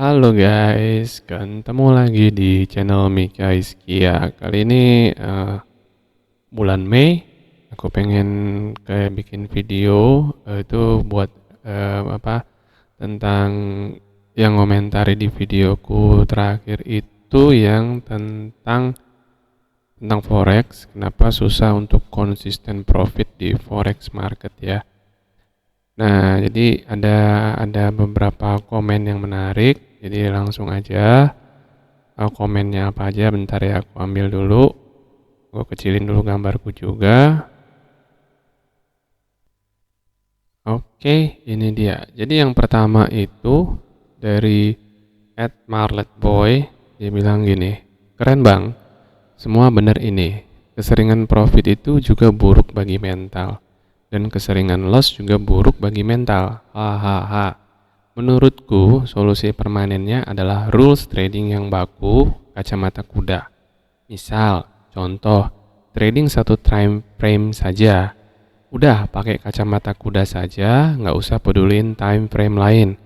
Halo guys, ketemu lagi di channel Mika Iskia. Kali ini bulan Mei, aku pengen kayak bikin video itu buat apa tentang yang komentari di videoku terakhir itu yang tentang forex. Kenapa susah untuk konsisten profit di forex market ya? Nah, jadi ada beberapa komen yang menarik. Jadi langsung aja. Komennya apa aja, bentar ya, aku ambil dulu. Gue kecilin dulu gambarku juga. Oke, ini dia. Jadi yang pertama itu dari @marletboy. Dia bilang gini, keren bang, semua bener ini. Keseringan profit itu juga buruk bagi mental. Dan keseringan loss juga buruk bagi mental. Hahaha. Menurutku, solusi permanennya adalah rules trading yang baku, kacamata kuda. Misal, contoh, trading satu time frame saja. Udah pakai kacamata kuda saja, nggak usah pedulin time frame lain.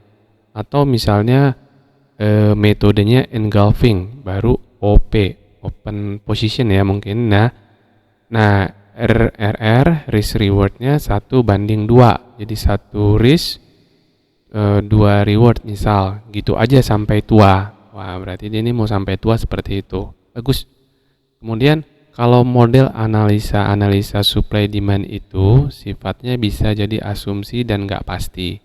Atau misalnya metodenya engulfing, baru OP, open position ya mungkin. Nah, RRR, risk rewardnya 1:2. Jadi satu risk, 2 reward misal, gitu aja sampai tua. Wah, berarti dia ini mau sampai tua seperti itu. Bagus. Kemudian kalau model analisa supply demand itu sifatnya bisa jadi asumsi dan nggak pasti.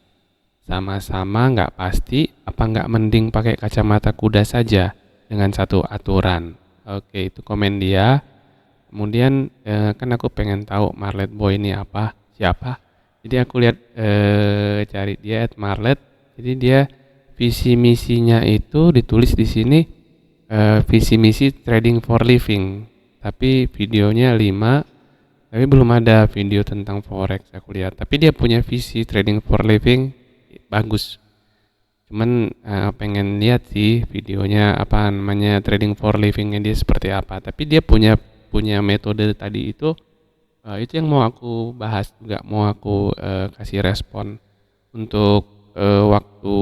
Sama-sama nggak pasti, apa nggak mending pakai kacamata kuda saja dengan satu aturan. Oke, itu komen dia. Kemudian kan aku pengen tahu Marlet Boy ini siapa. Jadi aku lihat cari dia @marlet. Jadi dia visi misinya itu ditulis di sini visi misi trading for living. Tapi videonya 5, tapi belum ada video tentang forex aku lihat. Tapi dia punya visi trading for living bagus. Cuman pengen lihat sih videonya apa namanya trading for livingnya dia seperti apa. Tapi dia punya metode tadi itu yang mau aku bahas juga, mau aku kasih respon. Untuk waktu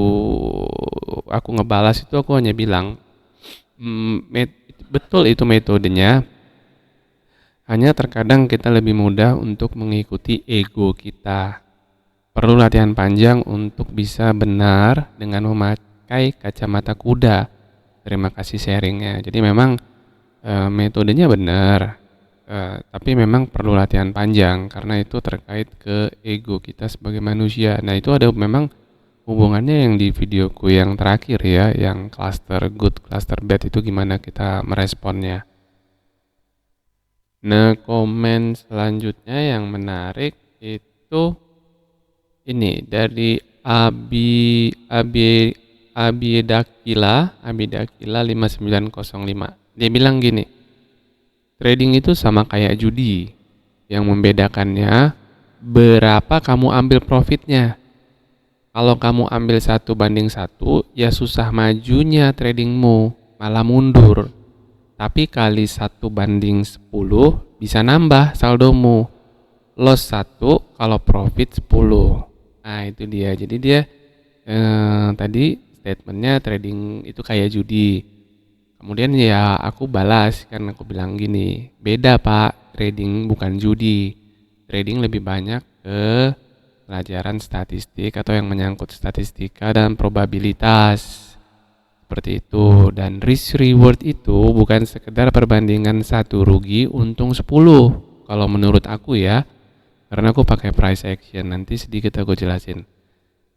aku ngebalas itu aku hanya bilang betul itu metodenya, hanya terkadang kita lebih mudah untuk mengikuti ego kita. Perlu latihan panjang untuk bisa benar dengan memakai kacamata kuda. Terima kasih sharingnya. Jadi memang metodenya benar, tapi memang perlu latihan panjang karena itu terkait ke ego kita sebagai manusia. Nah, itu ada memang hubungannya yang di videoku yang terakhir ya, yang cluster good, cluster bad itu gimana kita meresponnya. Nah, komen selanjutnya yang menarik itu ini dari Abidakila 5905. Dia bilang gini, trading itu sama kayak judi. Yang membedakannya berapa kamu ambil profitnya. Kalau kamu ambil 1:1, ya susah majunya tradingmu, malah mundur. Tapi kali 1:10 bisa nambah saldomu. Loss 1 kalau profit 10. Nah, itu dia. Jadi dia tadi statementnya trading itu kayak judi. Kemudian ya aku balas, kan aku bilang gini, beda pak, trading bukan judi. Trading lebih banyak ke pelajaran statistik atau yang menyangkut statistika dan probabilitas. Seperti itu. Dan risk reward itu bukan sekedar perbandingan satu rugi untung 10. Kalau menurut aku ya, karena aku pakai price action, nanti sedikit aku jelasin.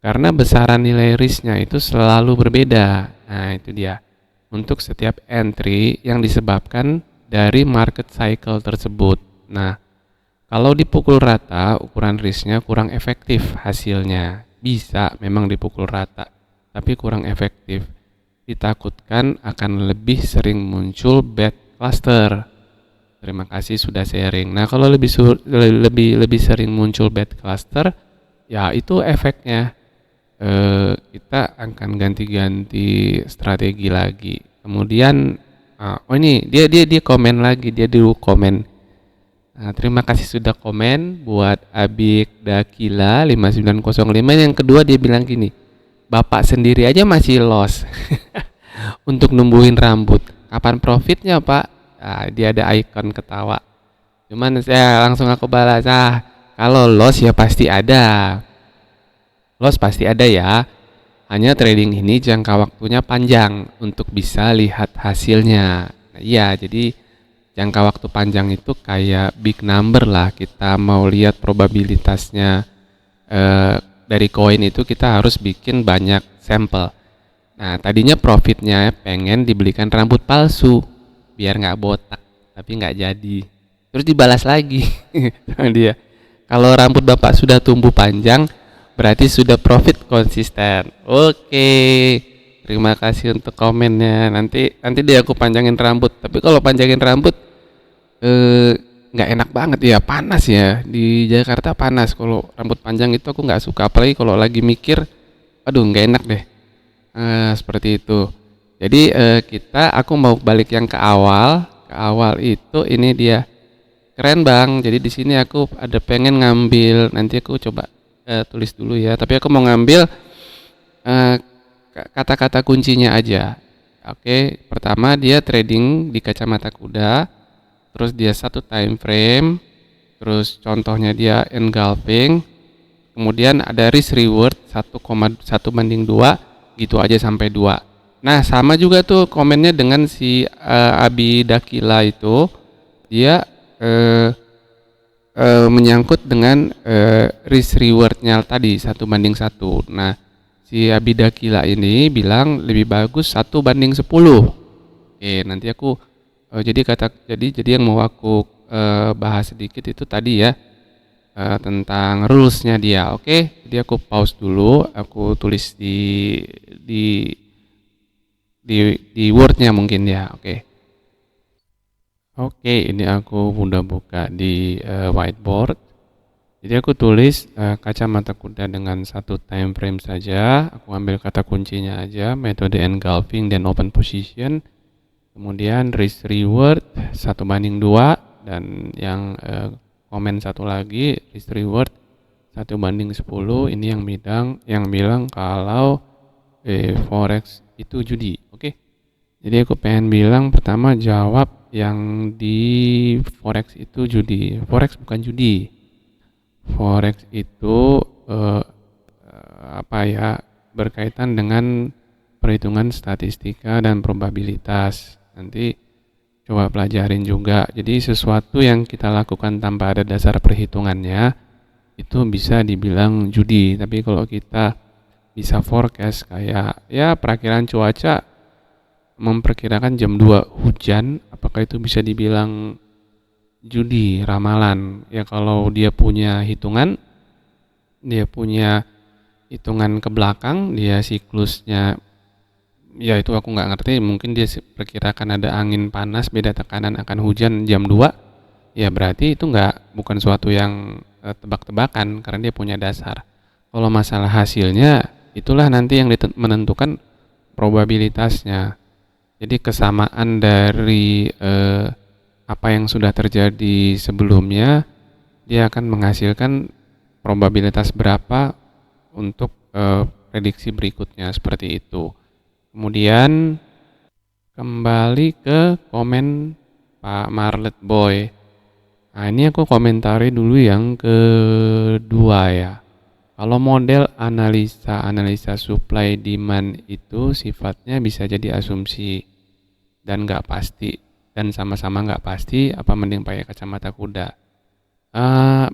Karena besaran nilai risknya itu selalu berbeda. Nah, itu dia. Untuk setiap entry yang disebabkan dari market cycle tersebut. Nah, kalau dipukul rata, ukuran risknya kurang efektif hasilnya. Bisa memang dipukul rata, tapi kurang efektif. Ditakutkan akan lebih sering muncul bad cluster. Terima kasih sudah sharing. Nah, kalau lebih sering muncul bad cluster, ya itu efeknya kita akan ganti-ganti strategi lagi. Kemudian ini dia komen lagi, dia dulu komen. Nah, terima kasih sudah komen buat Abik Dakila 5905. Yang kedua dia bilang gini, bapak sendiri aja masih loss untuk numbuhin rambut. Kapan profitnya pak? Nah, dia ada icon ketawa. Cuman saya langsung aku balas, kalau loss ya pasti ada. Loss pasti ada ya. Hanya trading ini jangka waktunya panjang untuk bisa lihat hasilnya. Nah, iya, jadi jangka waktu panjang itu kayak big number lah. Kita mau lihat probabilitasnya dari koin itu kita harus bikin banyak sampel. Nah, tadinya profitnya pengen dibelikan rambut palsu biar nggak botak, tapi nggak jadi. Terus dibalas lagi sama dia. Kalau rambut bapak sudah tumbuh panjang, berarti sudah profit konsisten. Oke, terima kasih untuk komennya. Nanti dia aku panjangin rambut. Tapi kalau panjangin rambut eh, nggak enak banget ya, panas ya di Jakarta panas. Kalau rambut panjang itu aku nggak suka, apalagi kalau lagi mikir, aduh nggak enak deh. Seperti itu. Jadi aku mau balik yang ke awal. Ke awal itu ini dia keren bang. Jadi di sini aku ada pengen ngambil. Nanti aku coba tulis dulu ya. Tapi aku mau ngambil eh, kata-kata kuncinya aja. Oke, pertama dia trading di kacamata kuda. Terus dia satu time frame. Terus contohnya dia engulfing. Kemudian ada risk reward 1,1:2 gitu aja sampai 2. Nah, sama juga tuh komennya dengan si Abi Dakila itu. Dia menyangkut dengan risk rewardnya tadi 1:1. Nah, si Abi Dakila ini bilang lebih bagus 1:10. Oke, nanti aku jadi yang mau aku bahas sedikit itu tadi ya, tentang rulesnya dia. Oke, jadi aku pause dulu, aku tulis di di wordnya mungkin ya. Oke, ini aku udah buka di whiteboard. Jadi aku tulis kacamata kuda dengan satu time frame saja. Aku ambil kata kuncinya aja, metode engulfing dan open position. Kemudian risk reward 1:2 dan yang komen satu lagi risk reward 1:10. Ini yang bilang kalau forex itu judi. Oke. Jadi aku pengen bilang pertama jawab yang di forex itu judi. Forex bukan judi. Forex itu berkaitan dengan perhitungan statistika dan probabilitas. Nanti coba pelajarin juga. Jadi sesuatu yang kita lakukan tanpa ada dasar perhitungannya itu bisa dibilang judi. Tapi kalau kita bisa forecast kayak ya perakiran cuaca memperkirakan jam 2 hujan, apakah itu bisa dibilang judi, ramalan? Ya kalau dia punya hitungan ke belakang, dia siklusnya ya itu aku nggak ngerti, mungkin dia perkirakan ada angin panas beda tekanan akan hujan jam 2, ya berarti itu bukan suatu yang tebak-tebakan karena dia punya dasar. Kalau masalah hasilnya itulah nanti yang menentukan probabilitasnya. Jadi kesamaan dari apa yang sudah terjadi sebelumnya, dia akan menghasilkan probabilitas berapa untuk prediksi berikutnya, seperti itu. Kemudian kembali ke komen Pak Marlet Boy. Nah, ini aku komentari dulu yang kedua ya. Kalau model analisa supply demand itu sifatnya bisa jadi asumsi dan nggak pasti, dan sama-sama nggak pasti, apa mending pakai kacamata kuda.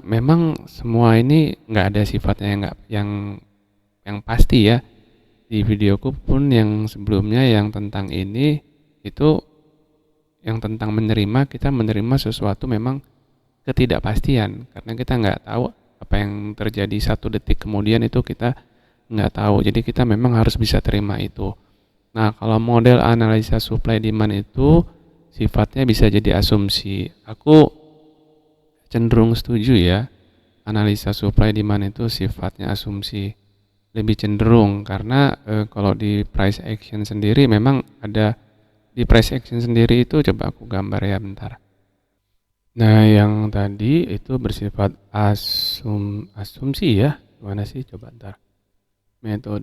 Memang semua ini nggak ada sifatnya yang pasti ya. Di videoku pun yang sebelumnya yang tentang ini itu yang tentang kita menerima sesuatu memang ketidakpastian karena kita nggak tahu apa yang terjadi 1 detik kemudian, itu kita nggak tahu. Jadi kita memang harus bisa terima itu. Nah, kalau model analisa supply demand itu sifatnya bisa jadi asumsi. Aku cenderung setuju ya. Analisa supply demand itu sifatnya asumsi. Lebih cenderung karena kalau di price action sendiri memang ada, di price action sendiri itu coba aku gambar ya bentar. Nah, yang tadi itu bersifat asumsi ya. Gimana sih? Coba ntar.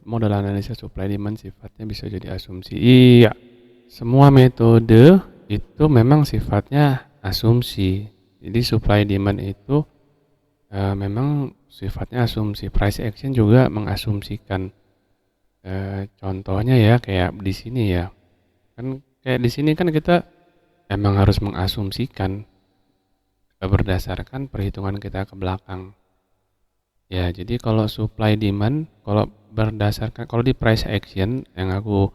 model analisa supply demand sifatnya bisa jadi asumsi. Iya, semua metode itu memang sifatnya asumsi. Jadi supply demand itu memang sifatnya asumsi. Price action juga mengasumsikan. Contohnya ya kayak di sini ya. Kan kayak di sini kan kita emang harus mengasumsikan berdasarkan perhitungan kita ke belakang. Ya, jadi kalau supply demand, kalau di price action yang aku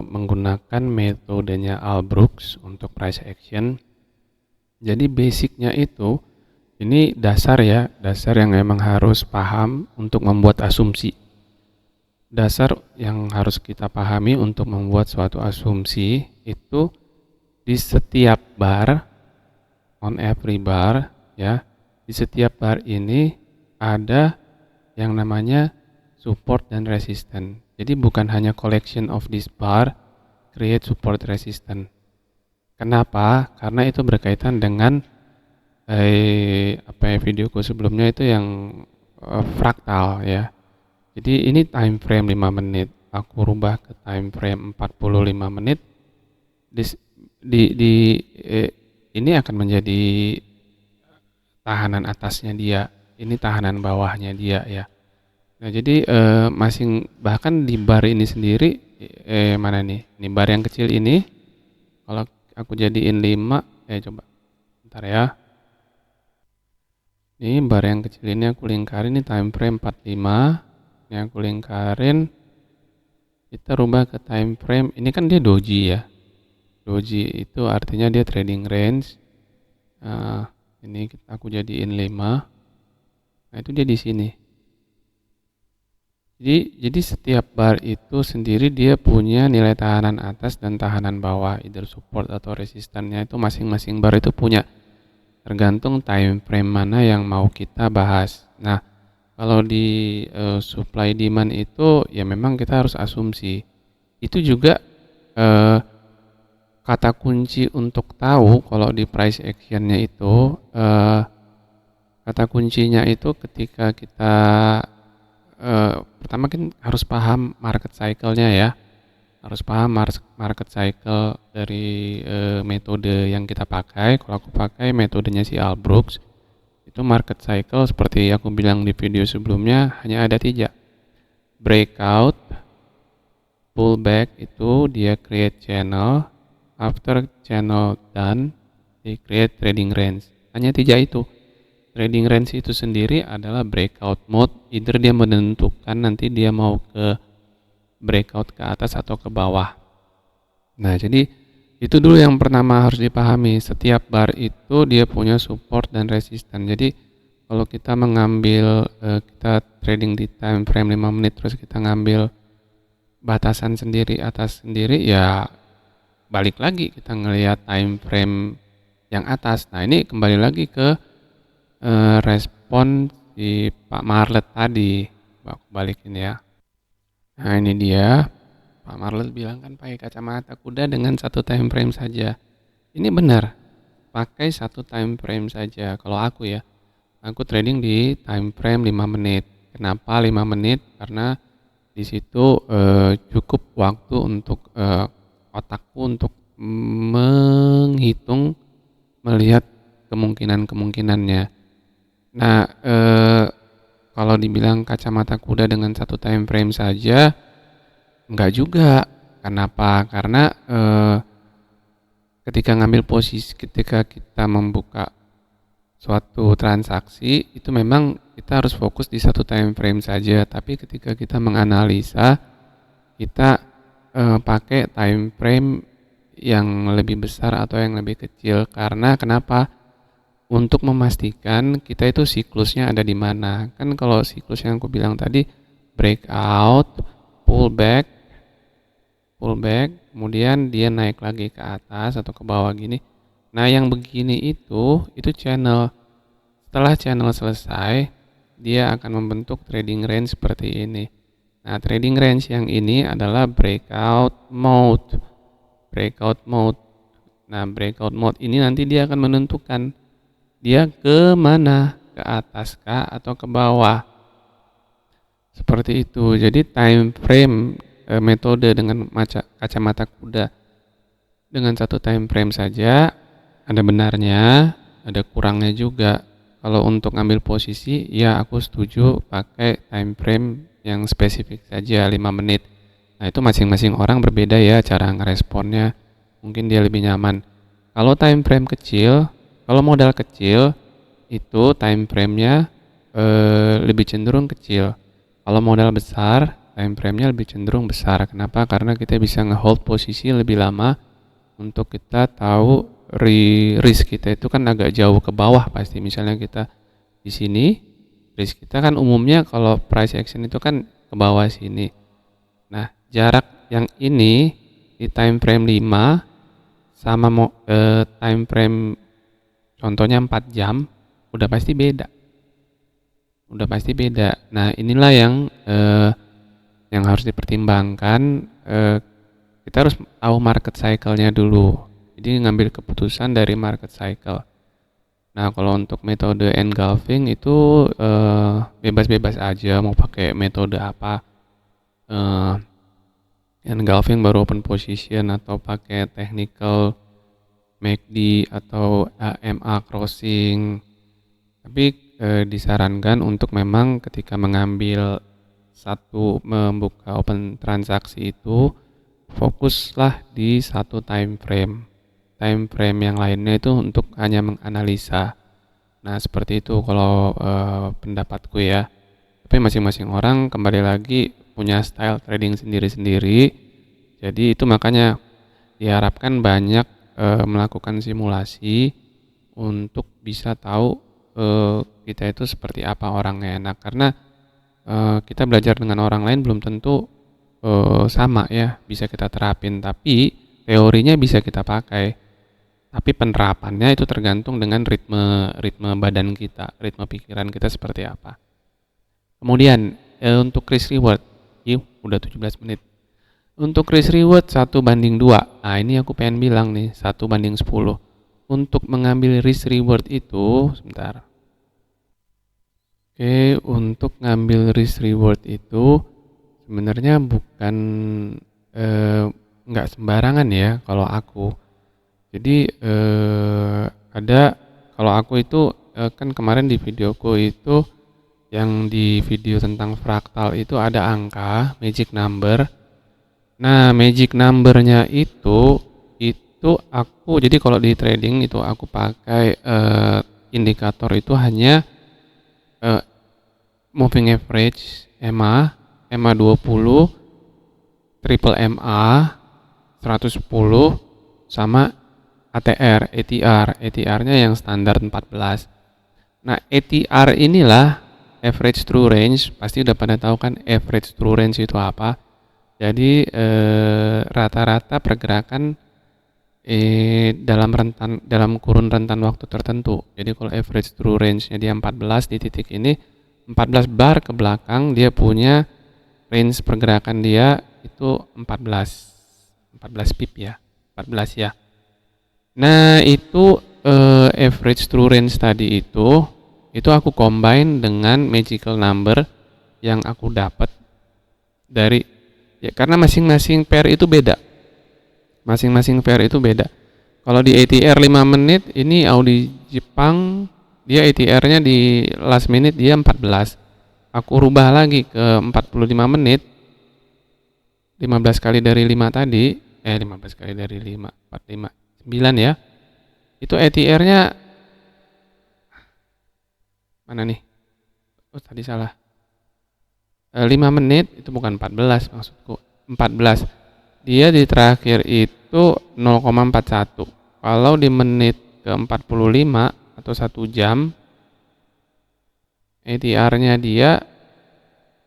menggunakan metodenya Albrook untuk price action. Jadi basicnya itu ini dasar ya, dasar yang emang harus paham untuk membuat asumsi. Dasar yang harus kita pahami untuk membuat suatu asumsi itu di setiap bar, on every bar ya, di setiap bar ini ada yang namanya support dan resistance. Jadi bukan hanya collection of this bar create support resistance. Kenapa? Karena itu berkaitan dengan videoku sebelumnya itu yang fraktal ya. Jadi ini time frame 5 menit. Aku rubah ke time frame 45 menit. Ini akan menjadi tahanan atasnya dia. Ini tahanan bawahnya dia ya. Nah, jadi bahkan di bar ini sendiri mana nih? Ini bar yang kecil ini kalau aku jadiin 5 coba. Bentar ya. Ini bar yang kecil ini aku lingkarin ini time frame 45. Ini aku lingkarin. Kita rubah ke time frame. Ini kan dia doji ya. Doji itu artinya dia trading range. Ini aku jadiin 5. Nah, itu dia di sini. Jadi setiap bar itu sendiri dia punya nilai tahanan atas dan tahanan bawah, either support atau resistannya itu masing-masing bar itu punya. Tergantung time frame mana yang mau kita bahas. Nah, kalau di supply demand itu ya memang kita harus asumsi. Itu juga kata kunci untuk tahu kalau di price actionnya itu kata kuncinya itu ketika kita pertama kan harus paham market cycle-nya ya. Harus paham market cycle dari metode yang kita pakai. Kalau aku pakai metodenya si Albrook, itu market cycle seperti aku bilang di video sebelumnya hanya ada 3. Breakout, pullback itu dia create channel, after channel done, dia create trading range. Hanya 3 itu. Trading range itu sendiri adalah breakout mode, either dia menentukan nanti dia mau ke breakout ke atas atau ke bawah. Nah, jadi itu dulu yang pertama harus dipahami. Setiap bar itu dia punya support dan resistance. Jadi kalau kita mengambil kita trading di time frame 5 menit terus kita ngambil batasan sendiri atas sendiri ya balik lagi kita ngelihat time frame yang atas. Nah, ini kembali lagi ke respon si Pak Marlet tadi. Aku balikin ya. Nah, ini dia. Pak Marlet bilang kan pakai kacamata kuda dengan 1 time frame saja. Ini benar. Pakai 1 time frame saja. Kalau aku ya. Aku trading di time frame 5 menit. Kenapa 5 menit? Karena di situ cukup waktu untuk otakku untuk menghitung, melihat kemungkinan-kemungkinannya. Nah, kalau dibilang kacamata kuda dengan 1 time frame saja, enggak juga. Kenapa? Karena ketika ngambil posisi, ketika kita membuka suatu transaksi, itu memang kita harus fokus di 1 time frame saja. Tapi ketika kita menganalisa, kita pakai time frame yang lebih besar atau yang lebih kecil. Karena kenapa? Untuk memastikan kita itu siklusnya ada di mana. Kan kalau siklus yang aku bilang tadi breakout, pullback, kemudian dia naik lagi ke atas atau ke bawah gini. Nah, yang begini itu channel. Setelah channel selesai, dia akan membentuk trading range seperti ini. Nah, trading range yang ini adalah breakout mode. Nah, breakout mode ini nanti dia akan menentukan dia ke mana, ke atas kah atau ke bawah. Seperti itu. Jadi time frame metode dengan kacamata kuda dengan satu time frame saja ada benarnya, ada kurangnya juga. Kalau untuk ngambil posisi, ya aku setuju pakai time frame yang spesifik saja 5 menit. Nah, itu masing-masing orang berbeda ya cara ngeresponnya. Mungkin dia lebih nyaman. Kalau time frame kecil, kalau modal kecil itu time frame-nya lebih cenderung kecil. Kalau modal besar, time frame-nya lebih cenderung besar. Kenapa? Karena kita bisa nge-hold posisi lebih lama untuk kita tahu risk kita itu kan agak jauh ke bawah pasti. Misalnya kita di sini, risk kita kan umumnya kalau price action itu kan ke bawah sini. Nah, jarak yang ini di time frame 5 sama time frame contohnya 4 jam udah pasti beda. Udah pasti beda. Nah, inilah yang harus dipertimbangkan. Kita harus tahu market cycle-nya dulu. Jadi ngambil keputusan dari market cycle. Nah, kalau untuk metode engulfing itu bebas-bebas aja mau pakai metode apa. Engulfing baru open position atau pakai technical MACD atau MA crossing. Tapi disarankan untuk memang ketika mengambil membuka open transaksi itu fokuslah di satu time frame. Time frame yang lainnya itu untuk hanya menganalisa. Nah, seperti itu kalau pendapatku ya. Tapi masing-masing orang kembali lagi punya style trading sendiri-sendiri. Jadi itu makanya diharapkan banyak melakukan simulasi untuk bisa tahu kita itu seperti apa orangnya. Nah, karena kita belajar dengan orang lain belum tentu sama ya bisa kita terapin, tapi teorinya bisa kita pakai, tapi penerapannya itu tergantung dengan ritme badan kita, ritme pikiran kita seperti apa. Kemudian untuk risk reward, udah 17 menit. Untuk risk reward 1:2. Nah, ini aku pengen bilang nih 1:10. Untuk mengambil risk reward itu sebentar. Oke, untuk ngambil risk reward itu sebenarnya bukan nggak sembarangan ya kalau aku. Jadi ada kalau aku itu kan kemarin di videoku itu yang di video tentang fraktal itu ada angka magic number. Nah, magic numbernya itu aku jadi kalau di trading itu aku pakai indikator itu hanya moving average EMA 20, triple MA 110 sama ATR-nya yang standar 14. Nah, ATR inilah average true range, pasti udah pada tahu kan average true range itu apa. Jadi rata-rata pergerakan dalam kurun rentan waktu tertentu. Jadi kalau average true range-nya dia 14 di titik ini, 14 bar ke belakang dia punya range pergerakan dia itu 14 pip ya, 14 ya. Nah, itu average true range tadi itu aku combine dengan magical number yang aku dapat dari ya, karena masing-masing pair itu beda. Masing-masing pair itu beda. Kalau di ATR 5 menit, ini Audi Jepang, dia ATR-nya di last minute dia 14. Aku rubah lagi ke 45 menit. 15 kali dari 5 tadi, 15 kali dari 5, 45, 9 ya. Itu ATR-nya mana nih? Oh, tadi salah. 5 menit itu bukan 14 maksudku. 14. Dia di terakhir itu 0,41. Kalau di menit ke 45 atau 1 jam ATR-nya dia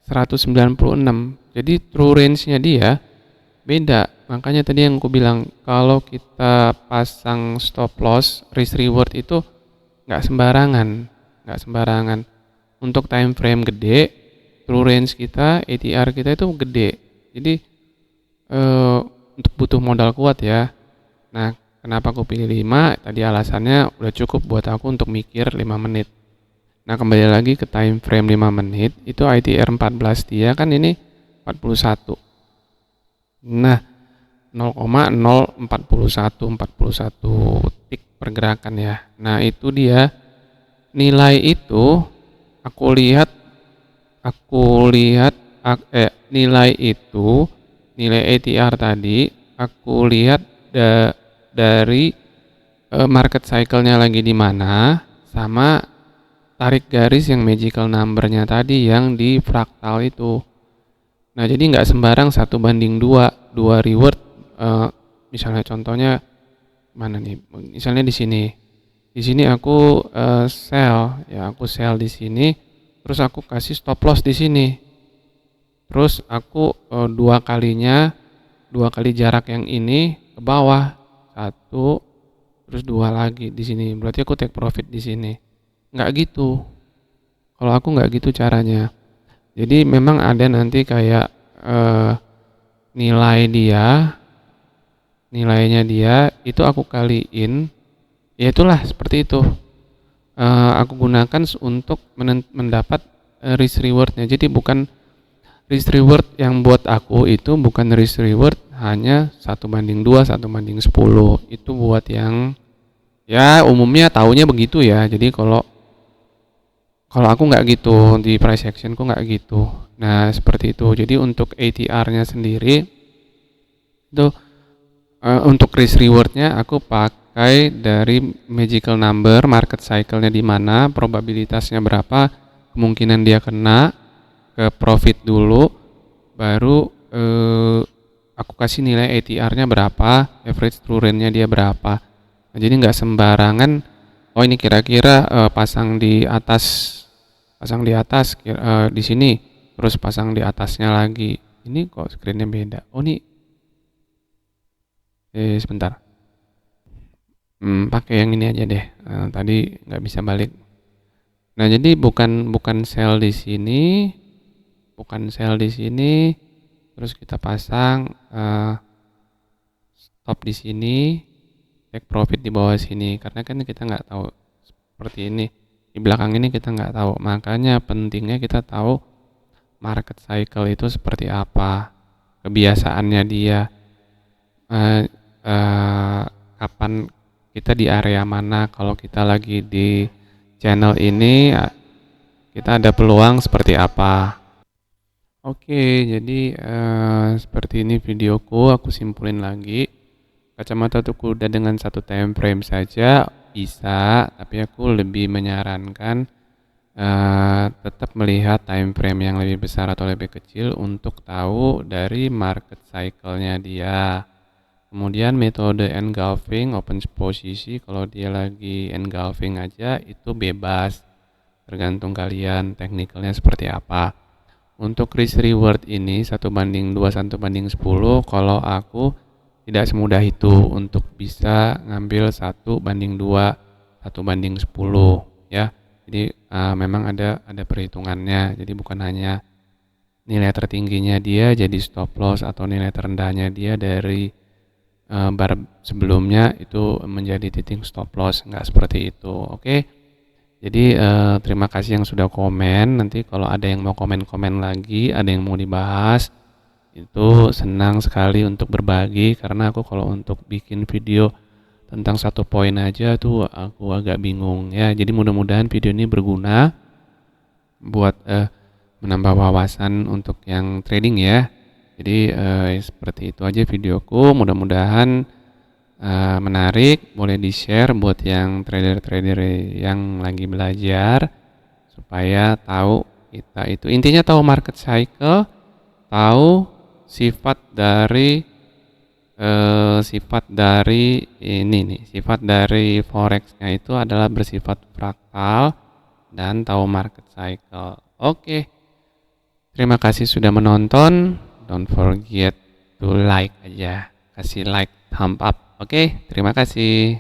196. Jadi true range-nya dia beda. Makanya tadi yang aku bilang kalau kita pasang stop loss, risk reward itu nggak sembarangan. Untuk time frame gede, true range kita, ATR kita itu gede. Jadi untuk butuh modal kuat ya. Nah, kenapa aku pilih 5? Tadi alasannya udah cukup buat aku untuk mikir 5 menit. Nah, kembali lagi ke time frame 5 menit, itu ITR 14 dia kan ini 41. Nah, 0,041 tik pergerakan ya. Nah, itu dia nilai itu aku lihat nilai itu, nilai ATR tadi aku lihat dari market cycle-nya lagi di mana, sama tarik garis yang magical number-nya tadi yang di fraktal itu. Nah, jadi nggak sembarang 1:2, 2 reward. Misalnya contohnya mana nih? Misalnya di sini. Di sini aku sell, ya aku sell di sini, terus aku kasih stop loss di sini. Terus aku dua kali jarak yang ini ke bawah, satu, terus dua lagi di sini. Berarti aku take profit di sini. Nggak gitu. Kalau aku nggak gitu caranya. Jadi memang ada nanti kayak nilainya dia itu aku kaliin, ya itulah seperti itu. Aku gunakan untuk mendapat risk rewardnya. Jadi bukan risk reward yang buat aku itu bukan risk reward hanya 1:2, 1:10. Itu buat yang ya umumnya taunya begitu ya. Jadi kalau aku nggak gitu, di price actionku nggak gitu. Nah, seperti itu. Jadi untuk ATR-nya sendiri itu untuk risk reward-nya aku pakai dari magical number, market cycle-nya di mana, probabilitasnya berapa, kemungkinan dia kena ke profit dulu, baru aku kasih nilai ATR-nya berapa, average true rate-nya dia berapa. Nah, jadi nggak sembarangan, oh ini kira-kira pasang di atas di sini, terus pasang di atasnya lagi. Ini kok screen-nya beda. Oh ini sebentar. Pakai yang ini aja deh. Tadi nggak bisa balik. Nah, jadi bukan sell di sini, terus kita pasang stop di sini, take profit di bawah sini. Karena kan kita nggak tahu seperti ini. Di belakang ini kita nggak tahu. Makanya pentingnya kita tahu market cycle itu seperti apa, kebiasaannya dia, kapan kita di area mana. Kalau kita lagi di channel ini, kita ada peluang seperti apa. Oke, jadi seperti ini videoku. Aku simpulin lagi. Kacamata untuk kuda dengan satu time frame saja bisa, tapi aku lebih menyarankan tetap melihat time frame yang lebih besar atau lebih kecil untuk tahu dari market cycle-nya dia. Kemudian metode engulfing, open posisi, kalau dia lagi engulfing aja itu bebas, tergantung kalian teknikalnya seperti apa. Untuk risk reward ini 1:2, 1:10, kalau aku tidak semudah itu untuk bisa ngambil 1:2, 1:10 ya. Jadi memang ada perhitungannya. Jadi bukan hanya nilai tertingginya dia jadi stop loss atau nilai terendahnya dia dari bar sebelumnya itu menjadi titik stop loss, nggak seperti itu. Oke. Jadi terima kasih yang sudah komen. Nanti kalau ada yang mau komen-komen lagi, ada yang mau dibahas, itu senang sekali untuk berbagi, karena aku kalau untuk bikin video tentang satu poin aja tuh aku agak bingung ya. Jadi mudah-mudahan video ini berguna buat menambah wawasan untuk yang trading ya. Jadi seperti itu aja videoku. Mudah-mudahan menarik, boleh di-share buat yang trader-trader yang lagi belajar supaya tahu kita itu intinya tahu market cycle, tahu sifat dari forex-nya itu adalah bersifat fraktal dan tahu market cycle. Oke. Terima kasih sudah menonton. Don't forget to like aja. Kasih like, thumb up. Oke, terima kasih.